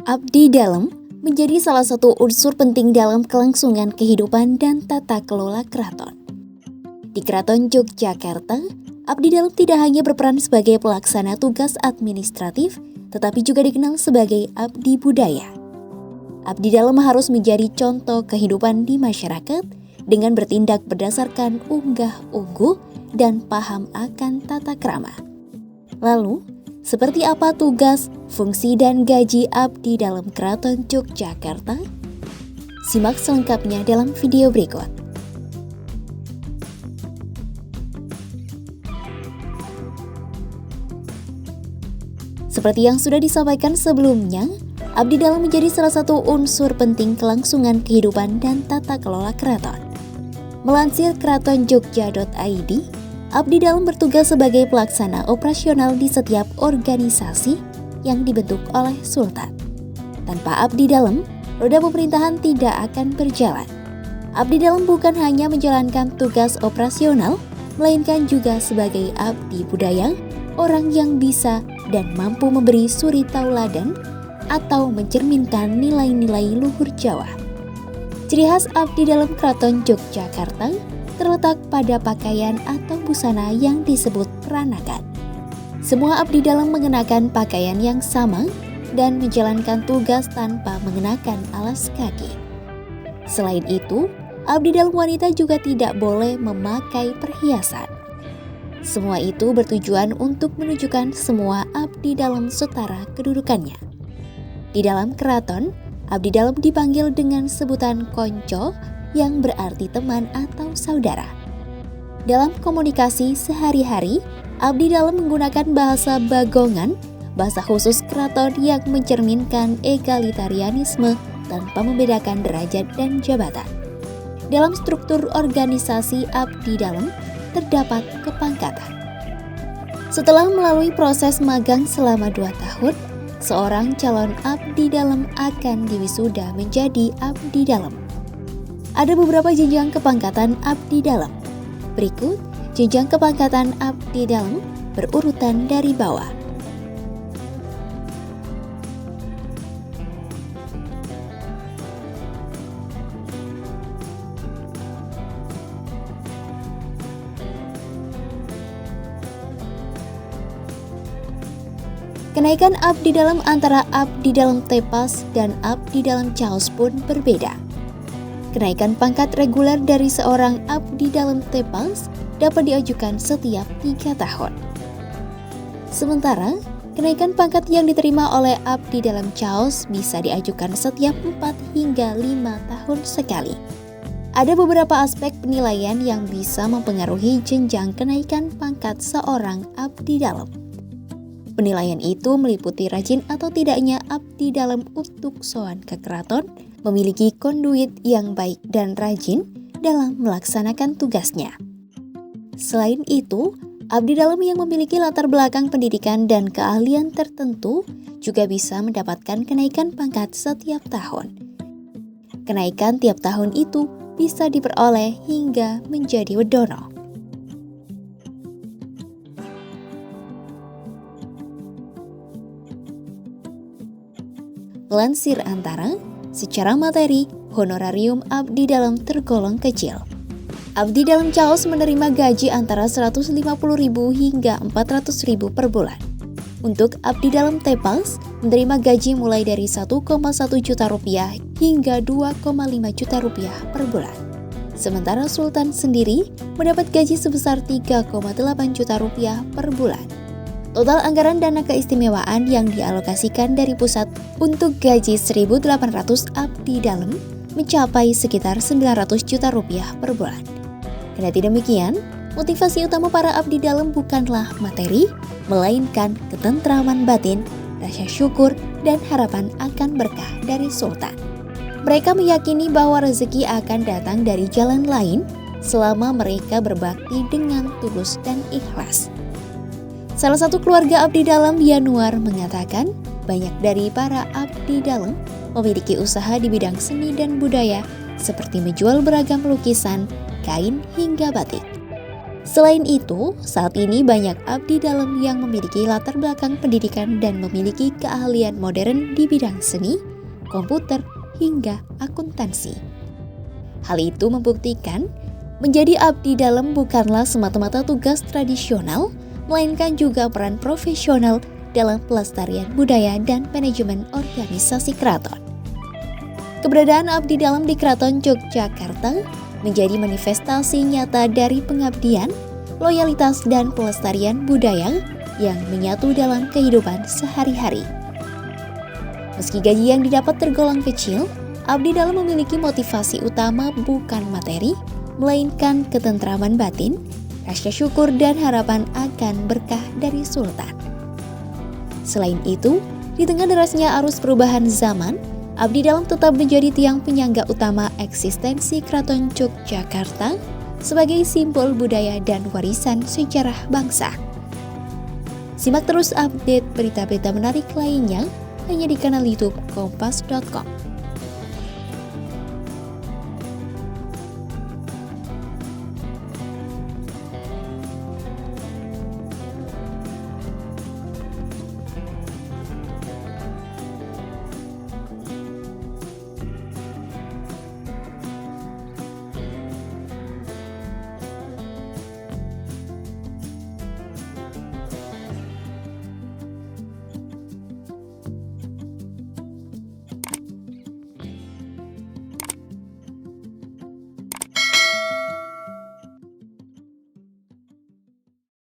Abdi dalam menjadi salah satu unsur penting dalam kelangsungan kehidupan dan tata kelola keraton. Di Keraton Yogyakarta, abdi dalam tidak hanya berperan sebagai pelaksana tugas administratif, tetapi juga dikenal sebagai abdi budaya. Abdi dalam harus menjadi contoh kehidupan di masyarakat dengan bertindak berdasarkan unggah-ungguh dan paham akan tata krama. Lalu, seperti apa tugas, fungsi, dan gaji abdi dalam Keraton Yogyakarta? Simak selengkapnya dalam video berikut. Seperti yang sudah disampaikan sebelumnya, abdi dalam menjadi salah satu unsur penting kelangsungan kehidupan dan tata kelola keraton. Melansir keratonjogja.id, abdi dalam bertugas sebagai pelaksana operasional di setiap organisasi yang dibentuk oleh Sultan. Tanpa abdi dalam, roda pemerintahan tidak akan berjalan. Abdi dalam bukan hanya menjalankan tugas operasional, melainkan juga sebagai abdi budaya, orang yang bisa dan mampu memberi suri tauladan atau mencerminkan nilai-nilai luhur Jawa. Ciri khas abdi dalam Keraton Yogyakarta terletak pada pakaian atau busana yang disebut peranakan. Semua abdi dalam mengenakan pakaian yang sama dan menjalankan tugas tanpa mengenakan alas kaki. Selain itu, abdi dalam wanita juga tidak boleh memakai perhiasan. Semua itu bertujuan untuk menunjukkan semua abdi dalam setara kedudukannya. Di dalam keraton, abdi dalam dipanggil dengan sebutan konco yang berarti teman atau saudara. Dalam komunikasi sehari-hari, abdi dalam menggunakan bahasa bagongan, bahasa khusus keraton yang mencerminkan egalitarianisme tanpa membedakan derajat dan jabatan. Dalam struktur organisasi abdi dalam, terdapat kepangkatan. Setelah melalui proses magang selama 2 tahun, seorang calon abdi dalam akan diwisuda menjadi abdi dalam. Ada beberapa jenjang kepangkatan abdi dalam. Berikut jenjang kepangkatan abdi dalam berurutan dari bawah. Kenaikan abdi dalam antara abdi dalam tepas dan abdi dalam caos pun berbeda. Kenaikan pangkat reguler dari seorang abdi dalam tepas dapat diajukan setiap 3 tahun. Sementara, kenaikan pangkat yang diterima oleh abdi dalam caos bisa diajukan setiap 4 hingga 5 tahun sekali. Ada beberapa aspek penilaian yang bisa mempengaruhi jenjang kenaikan pangkat seorang abdi dalam. Penilaian itu meliputi rajin atau tidaknya abdi dalam untuk sowan ke keraton, memiliki konduit yang baik dan rajin dalam melaksanakan tugasnya. Selain itu, abdi dalam yang memiliki latar belakang pendidikan dan keahlian tertentu juga bisa mendapatkan kenaikan pangkat setiap tahun. Kenaikan tiap tahun itu bisa diperoleh hingga menjadi wedono. Lansir Antara, secara materi, honorarium abdi dalam tergolong kecil. Abdi dalam caos menerima gaji antara 150.000 hingga 400.000 per bulan. Untuk abdi dalam tepas, menerima gaji mulai dari 1,1 juta rupiah hingga 2,5 juta rupiah per bulan. Sementara Sultan sendiri mendapat gaji sebesar 3,8 juta rupiah per bulan. Total anggaran dana keistimewaan yang dialokasikan dari pusat untuk gaji 1.800 abdi dalam mencapai sekitar 900 juta rupiah per bulan. Kendati demikian, motivasi utama para abdi dalam bukanlah materi, melainkan ketentraman batin, rasa syukur, dan harapan akan berkah dari Sultan. Mereka meyakini bahwa rezeki akan datang dari jalan lain selama mereka berbakti dengan tulus dan ikhlas. Salah satu keluarga abdi dalam, Yanuar, mengatakan banyak dari para abdi dalam memiliki usaha di bidang seni dan budaya seperti menjual beragam lukisan, kain, hingga batik. Selain itu, saat ini banyak abdi dalam yang memiliki latar belakang pendidikan dan memiliki keahlian modern di bidang seni, komputer, hingga akuntansi. Hal itu membuktikan menjadi abdi dalam bukanlah semata-mata tugas tradisional, melainkan juga peran profesional dalam pelestarian budaya dan manajemen organisasi keraton. Keberadaan abdi dalam di Keraton Yogyakarta menjadi manifestasi nyata dari pengabdian, loyalitas, dan pelestarian budaya yang menyatu dalam kehidupan sehari-hari. Meski gaji yang didapat tergolong kecil, abdi dalam memiliki motivasi utama bukan materi, melainkan ketentraman batin, rasa syukur, dan harapan akan berkah dari sultan. Selain itu, di tengah derasnya arus perubahan zaman, abdi dalam tetap menjadi tiang penyangga utama eksistensi Keraton Yogyakarta sebagai simbol budaya dan warisan sejarah bangsa. Simak terus update berita-berita menarik lainnya hanya di kanal YouTube Kompas.com.